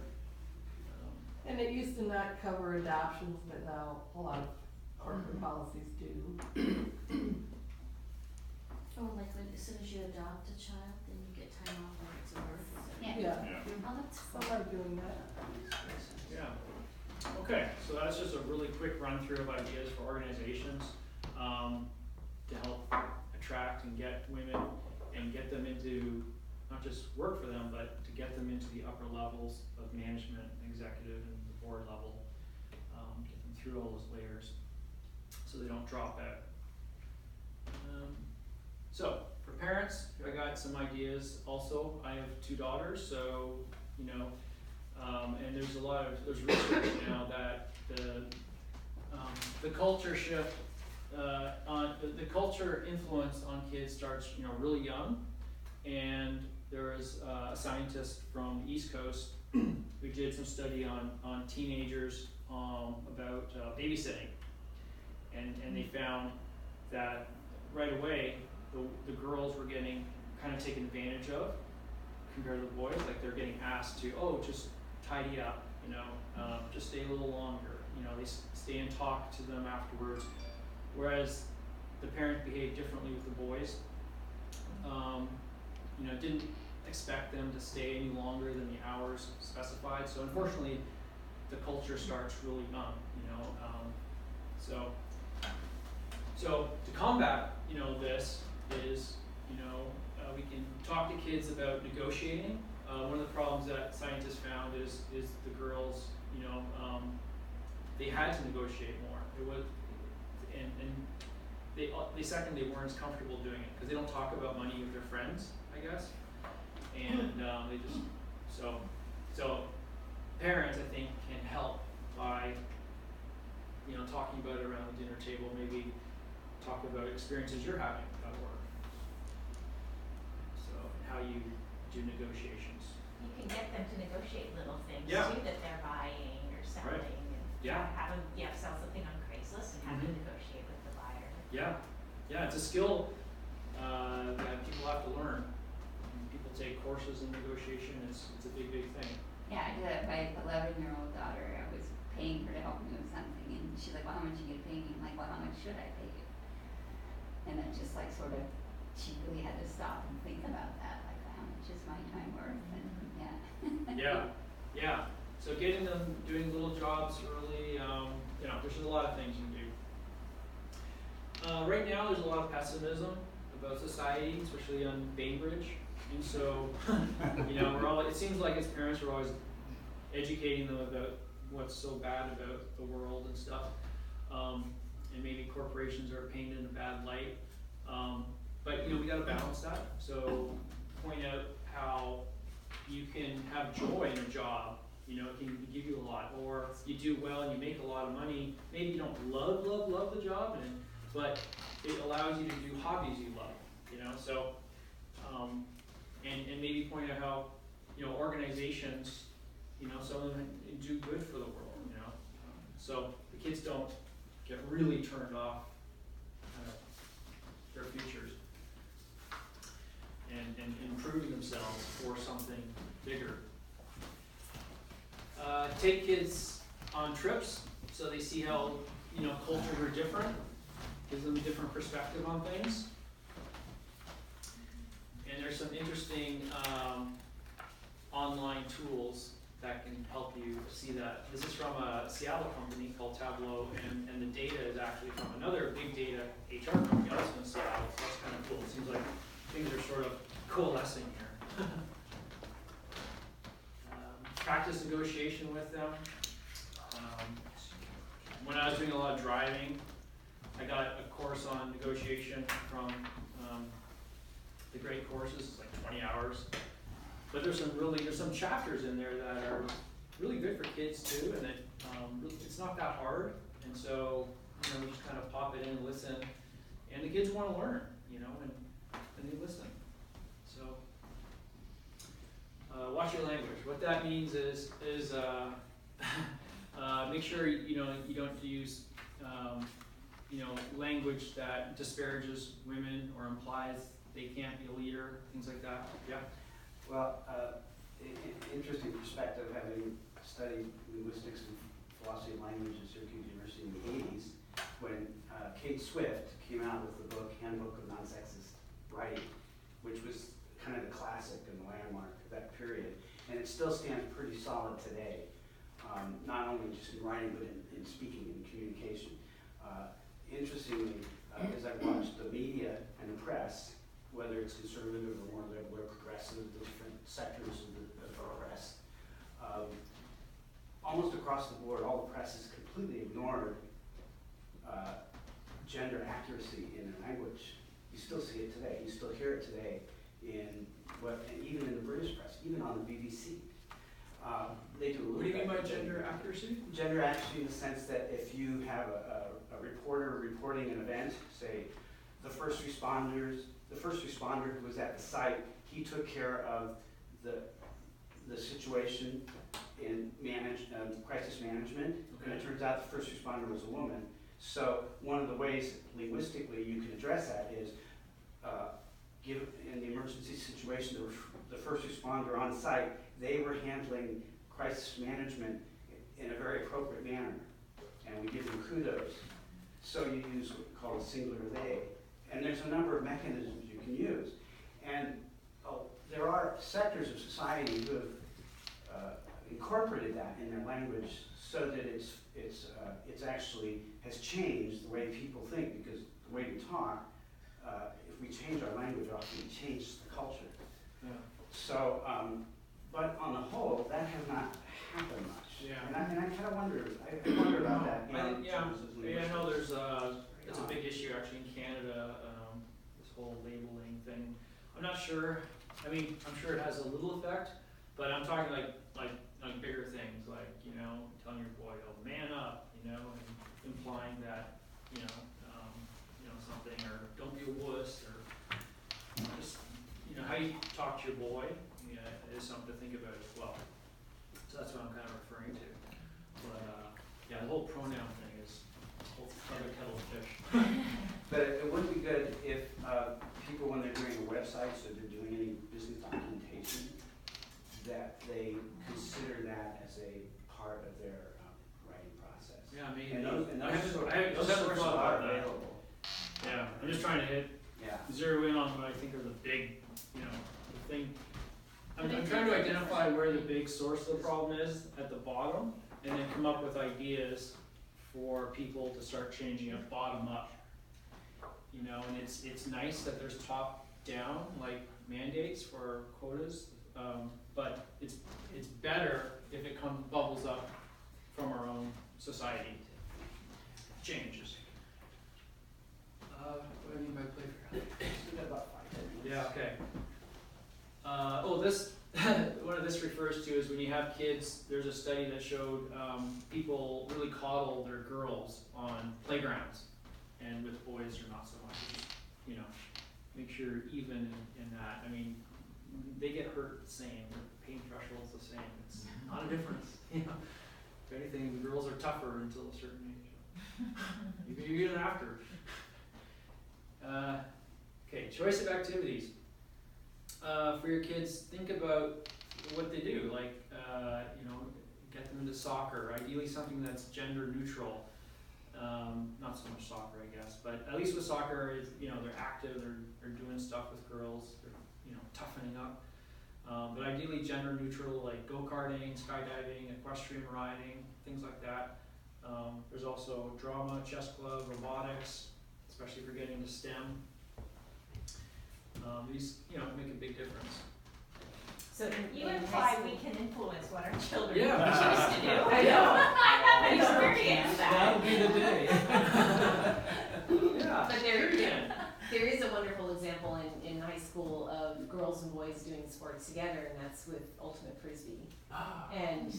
And it used to not cover adoptions, but now a lot of corporate policies do. Oh, like as soon as you adopt a child, then you get time off when it's a birth. Yeah. Yeah. Oh, that's I fun. like doing that. That makes sense. Yeah. Okay, so that's just a really quick run through of ideas for organizations to help attract and get women and get them into, not just work for them, but to get them into the upper levels of management, executive, and the board level. Get them through all those layers so they don't drop out. So for parents, I got some ideas also. I have 2 daughters, so and there's research now that the culture shift on the culture influence on kids starts really young, and there was a scientist from the East Coast who did some study on teenagers about babysitting, and they found that right away the girls were getting kind of taken advantage of compared to the boys. Like they're getting asked to, just tidy up, just stay a little longer. They stay and talk to them afterwards. Whereas the parents behave differently with the boys. Didn't expect them to stay any longer than the hours specified. So unfortunately, the culture starts really young. So to combat this is we can talk to kids about negotiating. One of the problems that scientists found is the girls they had to negotiate more. It was and they weren't as comfortable doing it because they don't talk about money with their friends, I guess, and they just so parents, I think, can help by, you know, talking about it around the dinner table, maybe talk about experiences you're having at work. So, how you do negotiations. You can get them to negotiate little things Yeah. too, that they're buying or selling, and Yeah. have them, sell something on Craigslist and have them Mhm. negotiate with the buyer. Yeah, it's a skill that people have to learn. People take courses in negotiation. It's a big thing. Yeah, I did it. My 11-year-old daughter, I was paying her to help me with something, and she's like, well, how much are you gonna pay me? I'm like, well, how much should I pay you? And then just like sort of cheaply had to stop and think about that, like, how much is my time worth? And Yeah. So getting them doing little jobs early, you know, there's just a lot of things you can do. Right now, there's a lot of pessimism about society, especially on Bainbridge. And so, you know, it seems like as parents, we're always educating them about what's so bad about the world and stuff. And maybe corporations are painted in a bad light. But, you know, we gotta balance that. So point out how you can have joy in a job. You know, it can give you a lot. Or you do well and you make a lot of money. Maybe you don't love the job, but it allows you to do hobbies you love, you know? So, and maybe point out how, you know, organizations, you know, some of them do good for the world, you know? So the kids don't get really turned off their futures and improving themselves for something bigger. Take kids on trips so they see how, you know, cultures are different. Gives them a different perspective on things. And there's some interesting online tools that can help you see that. This is from a Seattle company called Tableau, and the data is actually from another big data HR company also in Seattle, so that's kind of cool. It seems like things are sort of coalescing here. Practice negotiation with them. When I was doing a lot of driving, I got a course on negotiation from the great courses. It's like 20 hours. But there's some chapters in there that are really good for kids too, and it's not that hard. And so, you know, we just kind of pop it in and listen. And the kids want to learn, you know, and they listen. So, watch your language. What that means is make sure, you know, you don't use you know, language that disparages women or implies they can't be a leader, things like that. Yeah. Well, interesting perspective, having studied linguistics and philosophy of language at Syracuse University in the 80s, when Kate Swift came out with the book Handbook of Non-Sexist Writing, which was kind of the classic and the landmark of that period. And it still stands pretty solid today, not only just in writing, but in speaking and communication. Interestingly, as I've watched the media and the press, whether it's conservative or more liberal or progressive, the different sectors of the press, almost across the board, all the press has completely ignored gender accuracy in their language. You still see it today. You still hear it today and even in the British press, even on the BBC. They do a little What do you mean by bit. gender accuracy? Gender accuracy in the sense that if you have a reporter reporting an event, say the first responder who was at the site, he took care of the situation in crisis management, and it turns out the first responder was a woman. So one of the ways linguistically you can address that is give in the emergency situation the first responder on site, they were handling crisis management in a very appropriate manner, and we give them kudos. So you use what we call a singular they, and there's a number of mechanisms you can use. And there are sectors of society who have incorporated that in their language so that it's actually has changed the way people think, because the way we talk, if we change our language, often we change the culture. Yeah. So, but on the whole, that has not happened much. Yeah. And I kind of wonder about that. You know, in terms of I know linguistics. it's a big issue actually in Canada, this whole labeling thing. I'm not sure, I mean, I'm sure it has a little effect, But I'm talking like bigger things, like, you know, telling your boy, oh, man up, you know, and implying that, you know, something, or don't be a wuss, or just, you know, how you talk to your boy, is something to think about as well. So that's what I'm kind of referring to. But, yeah, the whole pronoun thing is a whole other kettle of fish. But it would be good if people, when they're doing a website, so they're doing any business documentation, that they consider that as a part of their writing process. Yeah, I mean, And those I those haven't sources thought are about that. available. Yeah, I'm just trying to Yeah. zero in on what I think are the big, you know, the thing. I'm trying to identify where the big source of the problem is at the bottom, and then come up with ideas for people to start changing it bottom up. You know, and it's nice that there's top down, like mandates for quotas, but it's better if it bubbles up from our own society changes. What do I mean by play fair? We've got about 5 minutes. Yeah, okay. This, what this refers to is when you have kids, there's a study that showed people really coddle their girls on playgrounds, and with boys are not so much. Just, you know, make sure you're even in that. I mean, they get hurt the same, the pain threshold's the same, it's not a difference, you know. If anything, the girls are tougher until a certain age. Even after. Okay, choice of activities. For your kids, think about what they do, like, you know, get them into soccer, ideally something that's gender neutral. Not so much soccer, I guess, but at least with soccer, you know, they're active, they're doing stuff with girls, they're, you know, toughening up. But ideally gender neutral, like go-karting, skydiving, equestrian riding, things like that. There's also drama, chess club, robotics, especially if you're getting into STEM. These, you know, make a big difference. So you imply we can influence what our children Yeah. choose to do. I know. I have experienced that. That'll be the day. Yeah. But sure you can. there is a wonderful example in high school of girls and boys doing sports together, and that's with ultimate frisbee. And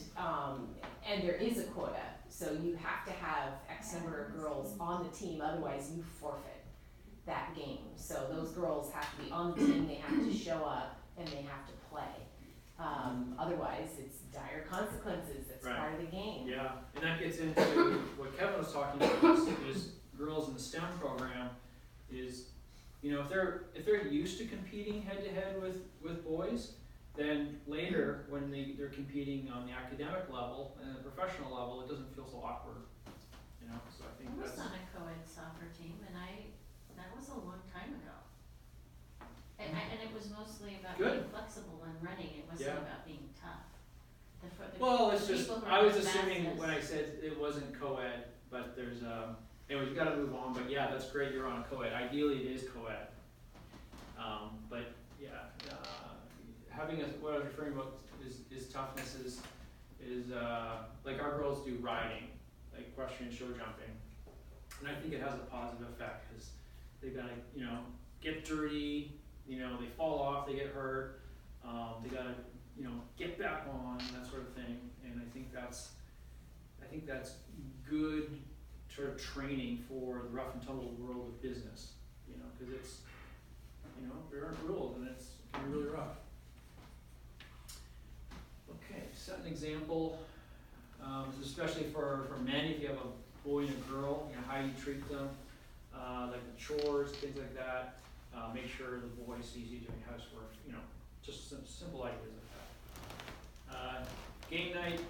there is a quota, so you have to have X number of girls on the team, otherwise you forfeit that game. So those girls have to be on the team, they have to show up, and they have to play. Otherwise, it's dire consequences. That's Right. part of the game. Yeah, and that gets into what Kevin was talking about is girls in the STEM program is, you know, if they're used to competing head to head with boys, then later when they're competing on the academic level and the professional level, it doesn't feel so awkward. You know, so I think I was that's on a co-ed soccer team, and that was a long time ago. And it was mostly about Good. being flexible and running, it wasn't Yeah. about being tough. well, it's just people who I are was the assuming fastest- when I said it wasn't co-ed, but there's anyway, you got to move on. But yeah, that's great. You're on co-ed. Ideally, it is co-ed. But yeah, having what I was referring about is toughness is like our girls do riding, like equestrian show jumping, and I think it has a positive effect because they gotta, you know, get dirty, you know, they fall off, they get hurt, they gotta, you know, get back on, that sort of thing, and I think that's good sort of training for the rough and tumble world of business, you know, because it's, you know, there aren't rules and it can be really rough. Okay, set an example, especially for men, if you have a boy and a girl, you know, how you treat them, like the chores, things like that. Make sure the boy sees you doing housework, you know, just some simple ideas like that. Game night,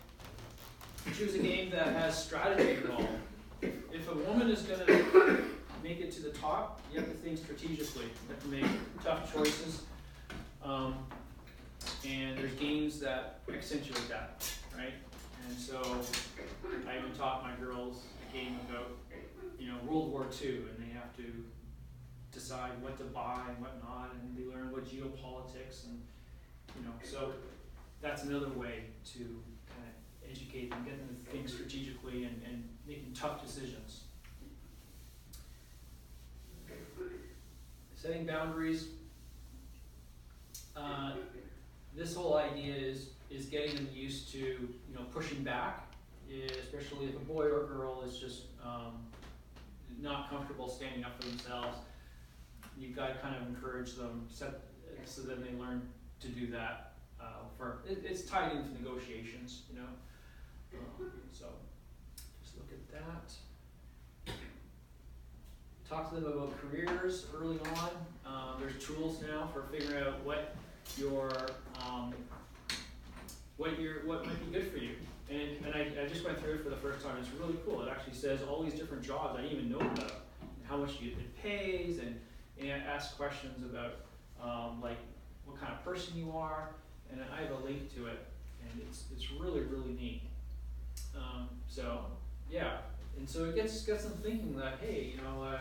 choose a game that has strategy involved. If a woman is gonna make it to the top, you have to think strategically. You have to make tough choices. And there's games that accentuate that, right? And so I even taught my girls a game about, you know, World War II, and they have to decide what to buy and what not, and they learn what geopolitics and, you know, so that's another way to kind of educate them, get them to think strategically and making tough decisions. Setting boundaries. this whole idea is getting them used to, you know, pushing back, especially if a boy or girl is just not comfortable standing up for themselves. You've got to kind of encourage them, so then they learn to do that. It's tied into negotiations, you know. So just look at that. Talk to them about careers early on. There's tools now for figuring out what might be good for you. And I just went through it for the first time. It's really cool. It actually says all these different jobs I didn't even know about, how much it pays, and it asks questions about like what kind of person you are. And I have a link to it, and it's really, really neat. So yeah, and so it gets them thinking that, hey, you know,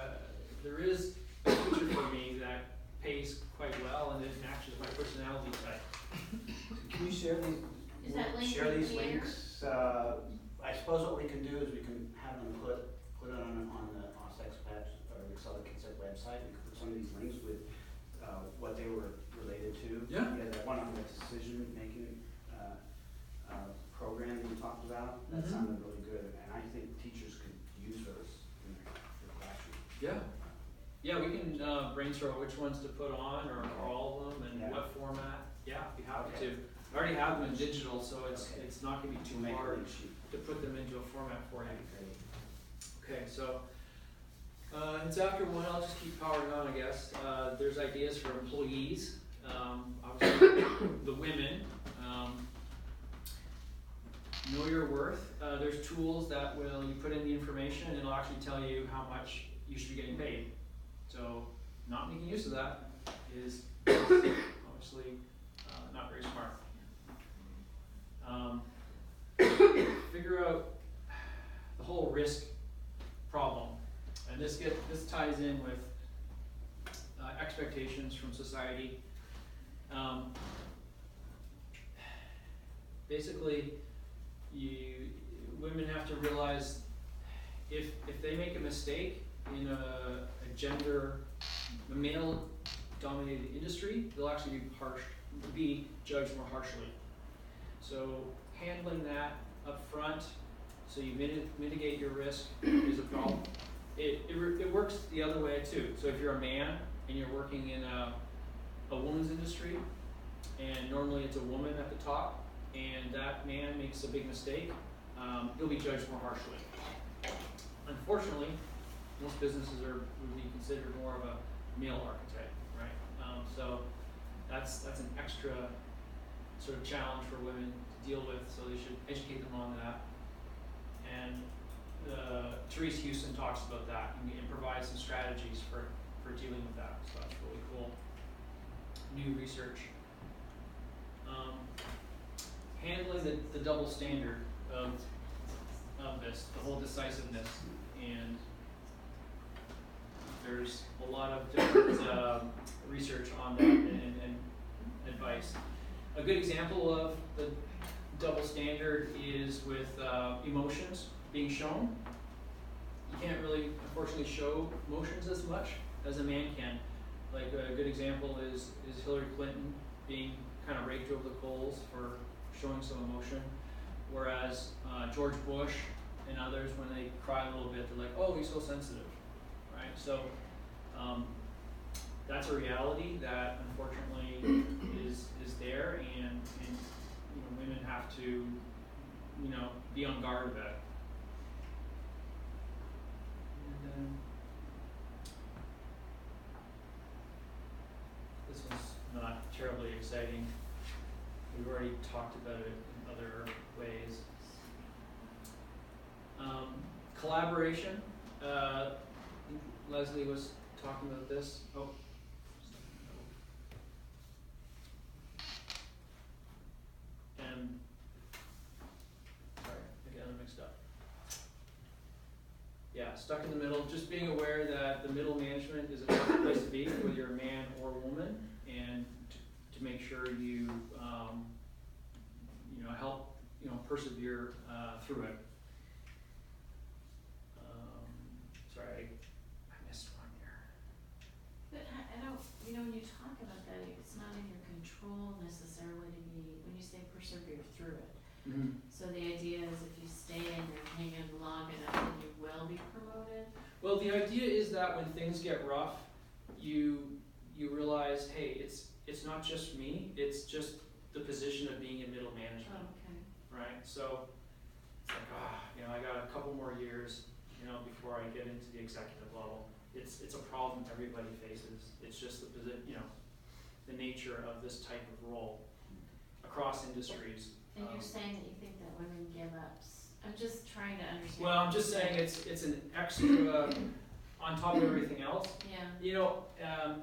there is a future for me that pays quite well, and it matches my personality type. Can you share these? Is that link share these here? links? I suppose what we can do is we can have them put it on the OSEX or the Southern Consent website. We can put some of these links with what they were related to. Yeah. That one on the decision-making program that you talked about, that Mhm. sounded really good, and I think teachers could use those in their classroom. Yeah. Yeah, we can brainstorm which ones to put on, or all of them, and Yeah. what format. Yeah, I'd be happy Okay. to. I already have them in digital, so it's Okay. it's not gonna be too We'll make a hard link sheet. to put them into a format for you. Great. Okay, so it's after 1. I'll just keep powering on, I guess. There's ideas for employees. Obviously, the women. Know your worth. There's tools that you put in the information, and it'll actually tell you how much you should be getting paid. So not making use of that is obviously not very smart. Figure out the whole risk problem, and this ties in with expectations from society. Basically, women have to realize if they make a mistake in a male-dominated industry, they'll actually be judged more harshly. So handling that up front, so you mitigate your risk, is a problem. It works the other way too. So if you're a man and you're working in a woman's industry, and normally it's a woman at the top, and that man makes a big mistake, he'll be judged more harshly. Unfortunately, most businesses would be considered more of a male archetype, right? So that's an extra sort of challenge for women to deal with, so they should educate them on that. And Therese Houston talks about that and provides some strategies for dealing with that, so that's really cool. New research. Handling the double standard of this, the whole decisiveness, and there's a lot of different research on that and advice. A good example of the double standard is with emotions being shown. You can't really, unfortunately, show emotions as much as a man can. Like a good example is Hillary Clinton being kind of raked over the coals for showing some emotion, whereas George Bush and others, when they cry a little bit, they're like, "Oh, he's so sensitive," right? So that's a reality that unfortunately is there, and women have to be on guard with that. And then this one's not terribly exciting. We've already talked about it in other ways. Collaboration. Leslie was talking about this. Oh. And sorry, again, I'm mixed up. Yeah, stuck in the middle. Just being aware that the middle management is a tough place to be, whether you're a man or a woman, and to make sure you help persevere through it. Sorry, I missed one here. But I don't, when you talk about that, it's not in your control necessarily to persevere through it. Mhm. So the idea is if you stay and you're hanging long enough, then you will be promoted. Well, the idea is that when things get rough, you realize, hey, it's not just me, it's just the position of being in middle management, Okay. right? So it's like, I got a couple more years, before I get into the executive level. It's a problem everybody faces. It's just the nature of this type of role across industries. And you're saying that you think that women give up, I'm just trying to understand. Well, I'm just saying it's an extra on top of everything else. Yeah.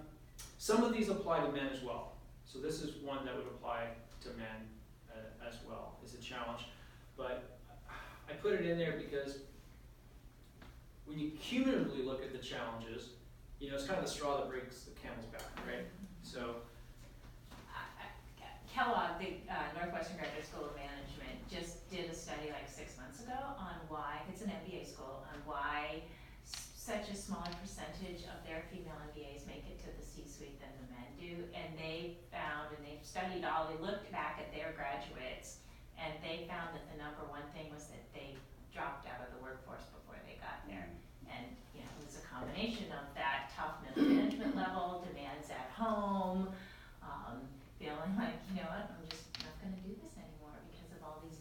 Some of these apply to men as well. So this is one that would apply to men as well. It's a challenge, but I put it in there because when you cumulatively look at the challenges, it's kind of the straw that breaks the camel's back, right? So Kellogg, the Northwestern Graduate School of Management, just did a study like 6 months ago on why, it's an MBA school, on why such a smaller percentage of their female MBAs make it to the C-suite than the men do. And they found, and they've studied they looked back at their graduates, and they found that the number one thing was that they dropped out of the workforce before they got there. And, it was a combination of that tough middle management level, demands at home, feeling like, what, I'm just not gonna do this anymore because of all these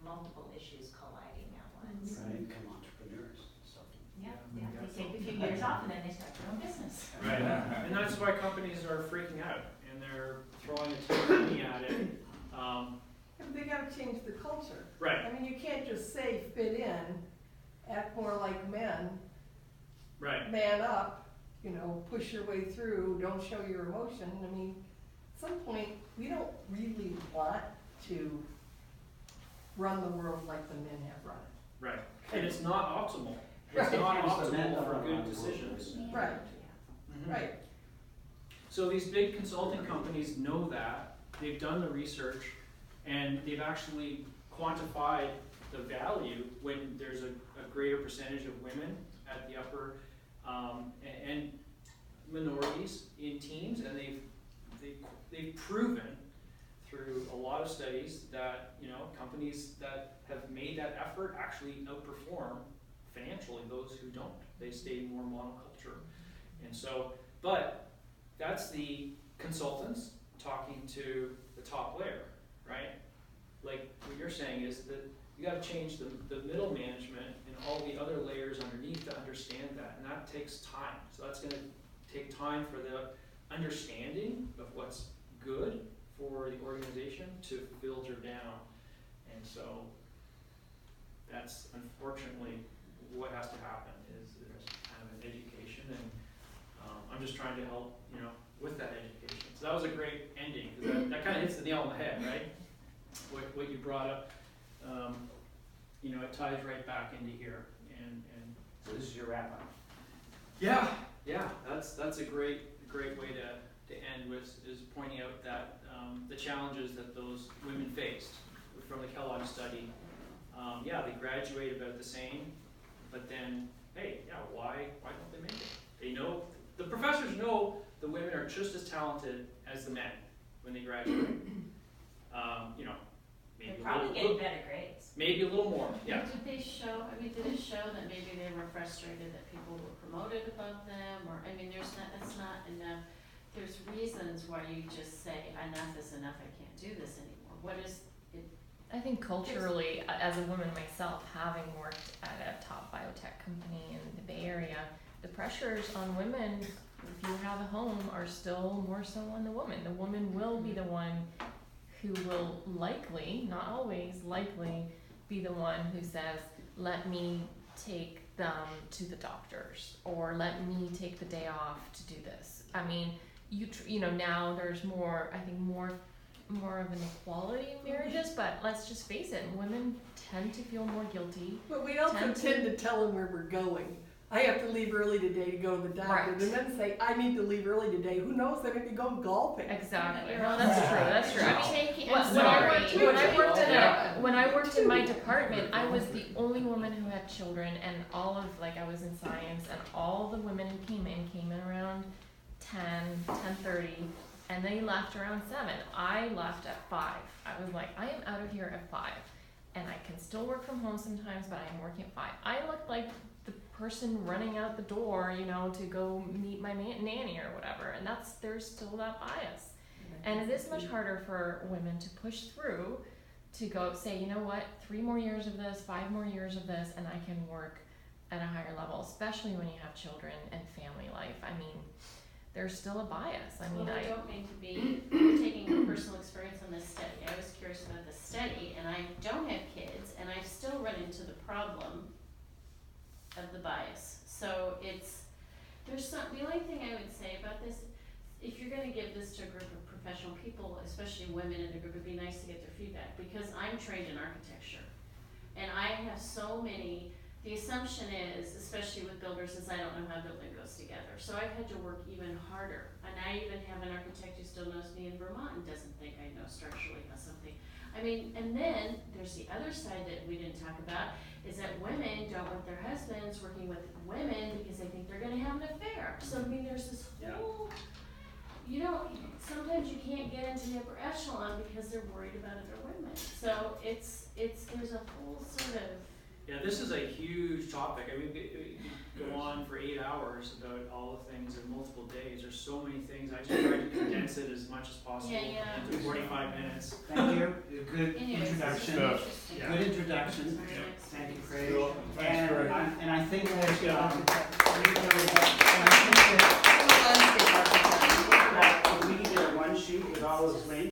multiple issues colliding at once. Right, become entrepreneurs and stuff. Yeah, they take a few years off and then they start their own business. right, and that's why companies are freaking out and they're throwing a ton of money at it. They gotta change the culture. Right. I mean, you can't just say fit in, act more like men, Right. man up, push your way through, don't show your emotion. I mean, at some point, we don't really want to run the world like the men have run it. Right. And it's not optimal. It's Right. not It's the men optimal that for run good around the world. decisions. Right, Mhm. right. So these big consulting companies know that, they've done the research, and they've actually quantified the value when there's a greater percentage of women at the upper and minorities in teams, and they've proven through a lot of studies that companies that have made that effort actually outperform financially those who don't. They stay more monoculture. And so, but that's the consultants talking to the top layer, right? Like what you're saying is that you gotta change the middle management and all the other layers underneath to understand that, and that takes time. So that's gonna take time for the understanding of what's good for the organization to filter down. And so that's unfortunately what has to happen is there's kind of an education, and I'm just trying to help, with that education. So that was a great ending, because that kind of hits the nail on the head, right? What you brought up, it ties right back into here, and So this is your wrap up. yeah, that's a great way to end with, is pointing out that the challenges that those women faced from the Kellogg study. They graduate about the same, but then, hey, why don't they make it? They know, the professors know the women are just as talented as the men when they graduate. Maybe They're probably getting better grades. maybe a little more, yeah. Did it show that maybe they were frustrated that people were promoted above them, or, that's not enough. There's reasons why you just say, enough is enough, I can't do this anymore. What is it? I think culturally, as a woman myself, having worked at a top biotech company in the Bay Area, the pressures on women, if you have a home, are still more so on the woman. The woman will be the one who will likely, not always, likely be the one who says, let me take them to the doctors, or let me take the day off to do this. Now there's more, I think more of an equality in marriages, but let's just face it, women tend to feel more guilty. But we also tend to tell them where we're going. I have to leave early today to go to the doctor. Right. And then say, I need to leave early today. Who knows, they may be going golfing. Exactly. You're No, on that's true. I mean, Taking, when I worked in my department, I was the only woman who had children, and I was in science, and all the women who came in around 10:30, and they left around 7. I left at 5. I was like, I am out of here at 5. And I can still work from home sometimes, but I am working at 5. I looked like the person running out the door, you know, to go meet my nanny or whatever. And there's still that bias. And it is much harder for women to push through to go say, you know what, 3 more years of this, 5 more years of this, and I can work at a higher level, especially when you have children and family life. I mean, there's still a bias. I mean, Well, I don't mean to be taking a personal experience on this study. I was curious about the study, and I don't have kids, and I still run into the problem of the bias. So the only thing I would say about this, if you're gonna give this to a group of professional people, especially women in a group, it'd be nice to get their feedback, because I'm trained in architecture. And I have so many, the assumption is, especially with builders, is I don't know how building goes together. So I've had to work even harder. And I even have an architect who still knows me in Vermont and doesn't think I know structurally how something. I mean, and then there's the other side that we didn't talk about, is that women don't want their husbands working with women because they think they're gonna have an affair. So I mean, there's this whole, sometimes you can't get into the upper echelon because they're worried about other women. So there's a whole sort of. Yeah, this is a huge topic. I mean, we could go on for 8 hours about all the things in multiple days. There's so many things. I just tried to condense it as much as possible into 45 minutes. Thank you, good Anyways, introduction. Stuff. Yeah. Good introduction. Yeah. Thank you, Craig. Cool. Thanks, Craig. And I think that, if we can get one sheet with all those links.